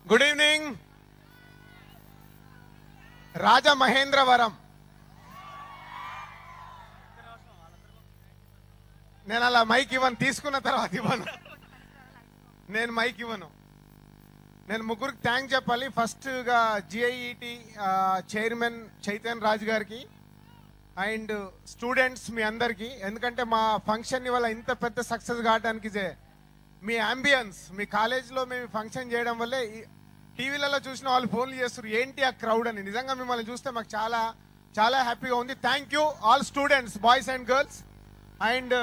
Good evening. Rajamahendravaram. నేను అలా mic ఇవ్వను, తీసుకున్న తర్వాత ఇవ్వను. నేను మైక్ ఇవ్వను. నేను ముగ్గురికి థ్యాంక్ చెప్పాలి. ఫస్ట్గా జిఐఈటి చైర్మన్ చైతన్య రాజు గారికి అండ్ స్టూడెంట్స్ మీ అందరికీ. ఎందుకంటే మా ఫంక్షన్ వల్ల ఇంత పెద్ద సక్సెస్ కావడానికి మీ అంబియన్స్, మీ కాలేజ్లో మేము ఫంక్షన్ చేయడం వల్లే. టీవీలలో చూసిన వాళ్ళు ఫోన్లు చేస్తారు, ఏంటి ఆ క్రౌడ్ అని. నిజంగా మిమ్మల్ని చూస్తే మాకు చాలా చాలా హ్యాపీగా ఉంది. Thank you all students, boys and girls and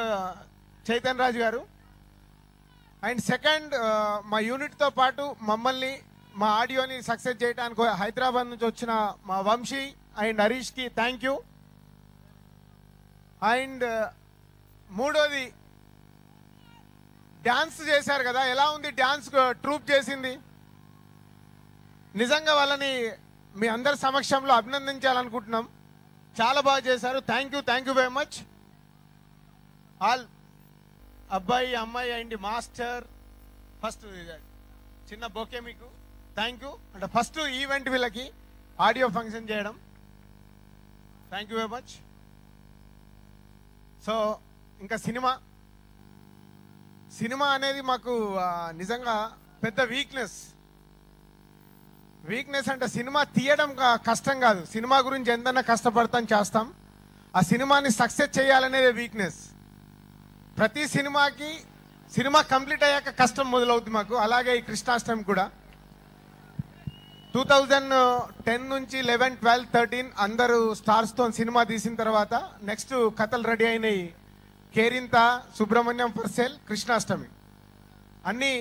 Chaitanya Raju గారు. అండ్ సెకండ్, మా యూనిట్తో పాటు మమ్మల్ని మా ఆడియోని సక్సెస్ చేయడానికి హైదరాబాద్ నుంచి వచ్చిన మా వంశీ అండ్ హరీష్కి థ్యాంక్ యూ. అండ్ మూడోది, డ్యాన్స్ చేశారు కదా, ఎలా ఉంది డ్యాన్స్ ట్రూప్ చేసింది? నిజంగా వాళ్ళని మీ అందరి సమక్షంలో అభినందించాలనుకుంటున్నాం. చాలా బాగా చేశారు. Thank you very much all. అబ్బాయి అమ్మాయి అండ్ మాస్టర్, ఫస్ట్ చిన్న బొకే మీకు థ్యాంక్ యూ. అంటే ఫస్ట్ ఈవెంట్ వీళ్ళకి ఆడియో ఫంక్షన్ చేయడం. Thank you very much. So ఇంకా సినిమా అనేది మాకు నిజంగా పెద్ద వీక్నెస్ అంటే సినిమా తీయడం కష్టం కాదు. సినిమా గురించి ఎంతైనా కష్టపడతాం, చేస్తాం. ఆ సినిమాని సక్సెస్ చేయాలనేది వీక్నెస్. ప్రతి సినిమా కంప్లీట్ అయ్యాక కష్టం మొదలవుతుంది మాకు. అలాగే ఈ కృష్ణాష్టమి కూడా 2010 నుంచి 11, 12, 13 అందరూ స్టార్స్తో సినిమా తీసిన తర్వాత నెక్స్ట్ కథలు రెడీ అయినాయి. కేరింత, సుబ్రహ్మణ్యం ఫర్సేల్, కృష్ణాష్టమి అన్నీ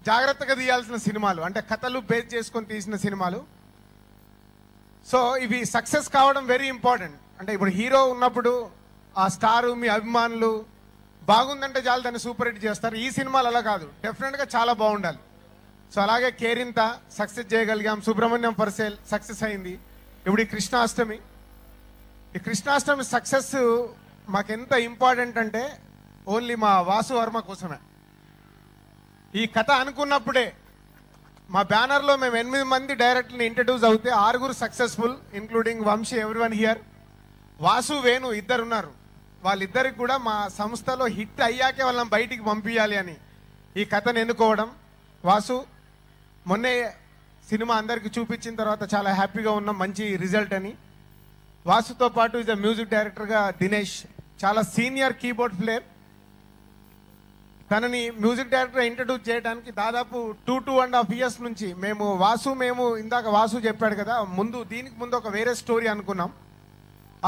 జాగ్రత్తగా తీయాల్సిన సినిమాలు, అంటే కథలు బేస్ చేసుకొని తీసిన సినిమాలు. సో ఇవి సక్సెస్ కావడం వెరీ ఇంపార్టెంట్. అంటే ఇప్పుడు హీరో ఉన్నప్పుడు ఆ స్టారు, మీ అభిమానులు బాగుందంటే చాలు దాన్ని సూపర్ హిట్ చేస్తారు. ఈ సినిమాలు అలా కాదు, డెఫినెట్గా చాలా బాగుండాలి. సో అలాగే కేరింత సక్సెస్ చేయగలిగాం, సుబ్రహ్మణ్యం ఫర్సేల్ సక్సెస్ అయింది. ఇప్పుడు ఈ కృష్ణాష్టమి సక్సెస్ మాకెంత ఇంపార్టెంట్ అంటే ఓన్లీ మా వాసు వర్మ కోసమే. ఈ కథ అనుకున్నప్పుడే మా బ్యానర్లో మేము 8 మంది డైరెక్టర్ని ఇంట్రడ్యూస్ అవుతే 6 successful, including Vamshi, everyone here. Vasu, Venu ఇద్దరు ఉన్నారు. వాళ్ళిద్దరికి కూడా మా సంస్థలో హిట్ అయ్యాకే వాళ్ళని బయటికి పంపించాలి అని ఈ కథను ఎన్నుకోవడం. వాసు మొన్నే సినిమా అందరికి చూపించిన తర్వాత చాలా హ్యాపీగా ఉన్నాం, మంచి రిజల్ట్ అని. వాసుతో పాటు ఇస్ మ్యూజిక్ డైరెక్టర్గా దినేష్, చాలా సీనియర్ కీబోర్డ్ ప్లేయర్. తనని మ్యూజిక్ డైరెక్టర్ ఇంట్రడ్యూస్ చేయడానికి దాదాపు 2.5 years నుంచి మేము ఇందాక వాసు చెప్పాడు కదా, దీనికి ముందు ఒక వేరే స్టోరీ అనుకున్నాం.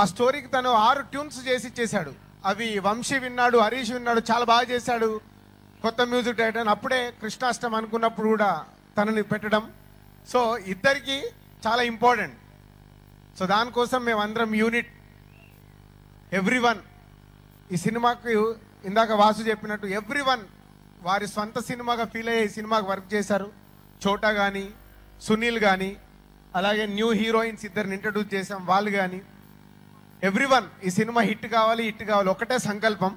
ఆ స్టోరీకి తను 6 ట్యూన్స్ చేసి ఇచ్చేశాడు. అవి వంశీ విన్నాడు, హరీష్ విన్నాడు, చాలా బాగా చేశాడు కొత్త మ్యూజిక్ డైరెక్టర్. అప్పుడే కృష్ణాష్టమి అనుకున్నప్పుడు కూడా తనని పెట్టడం. సో ఇద్దరికి చాలా ఇంపార్టెంట్. సో దానికోసం మేమందరం యూనిట్, ఎవ్రీవన్ ఈ సినిమాకు ఇందాక వాసు చెప్పినట్టు ఎవ్రీవన్ వారి సొంత సినిమాగా ఫీల్ అయ్యే ఈ సినిమాకి వర్క్ చేశారు. చోటా కానీ, సునీల్ కానీ, అలాగే న్యూ హీరోయిన్స్ ఇద్దరిని ఇంట్రడ్యూస్ చేసాం, వాళ్ళు కానీ ఎవ్రీవన్ ఈ సినిమా హిట్ కావాలి. ఒకటే సంకల్పం.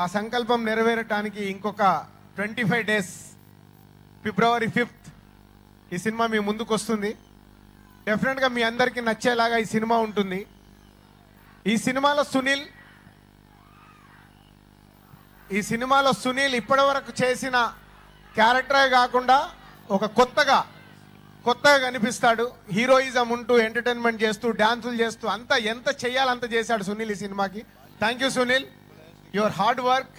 ఆ సంకల్పం నెరవేరటానికి ఇంకొక 25 days, February 5th ఈ సినిమా మీ ముందుకు వస్తుంది. డెఫినెట్గా మీ అందరికీ నచ్చేలాగా ఈ సినిమా ఉంటుంది. ఈ సినిమాలో సునీల్ ఇప్పటి వరకు చేసిన క్యారెక్టరే కాకుండా ఒక కొత్తగా కనిపిస్తాడు. హీరోయిజం ఉంటూ, ఎంటర్టైన్మెంట్ చేస్తూ, డాన్సులు చేస్తూ, ఎంత చేయాలంత చేశాడు సునీల్ ఈ సినిమాకి. Thank you Sunil, your hard work.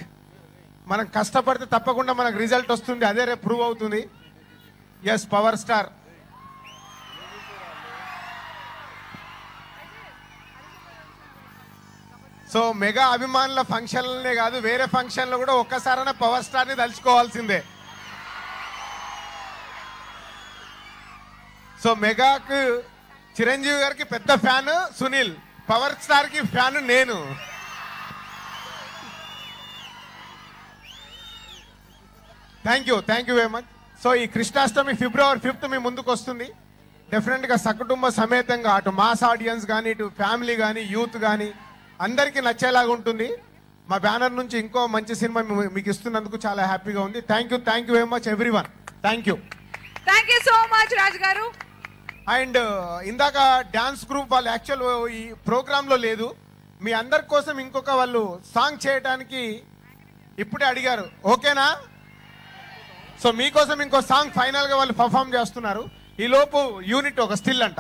మనం కష్టపడితే తప్పకుండా మనకు రిజల్ట్ వస్తుంది, అదే రేపు ప్రూవ్ అవుతుంది. Yes, power star. So mega అభిమానుల ఫంక్షన్లనే కాదు, వేరే ఫంక్షన్లో కూడా ఒక్కసారైనా పవర్ స్టార్ని తలుచుకోవాల్సిందే. సో మెగాకు చిరంజీవి గారికి పెద్ద ఫ్యాన్ సునీల్, పవర్ స్టార్కి ఫ్యాన్ నేను. Thank you very much. So ఈ కృష్ణాష్టమి February 5th మీ ముందుకు వస్తుంది. డెఫినెట్గా సకుటుంబ సమేతంగా అటు మాస్ ఆడియన్స్ కానీ, ఇటు ఫ్యామిలీ కానీ, యూత్ కానీ అందరికీ నచ్చేలాగా ఉంటుంది. మా బ్యానర్ నుంచి ఇంకో మంచి సినిమా మీకు ఇస్తున్నందుకు చాలా హ్యాపీగా ఉంది. Thank you very much everyone. Thank you. Thank you so much Raj గారు. అండ్ ఇందాక డాన్స్ గ్రూప్ వాళ్ళు యాక్చువల్ ఈ ప్రోగ్రామ్ లో లేదు, మీ అందరి కోసం ఇంకొక వాళ్ళు సాంగ్ చేయడానికి ఇప్పుడే అడిగారు, ఓకేనా? సో మీకోసం ఇంకో సాంగ్ ఫైనల్ గా వాళ్ళు పర్ఫామ్ చేస్తున్నారు. ఈ లోపు యూనిట్ ఒక స్టిల్ అంట.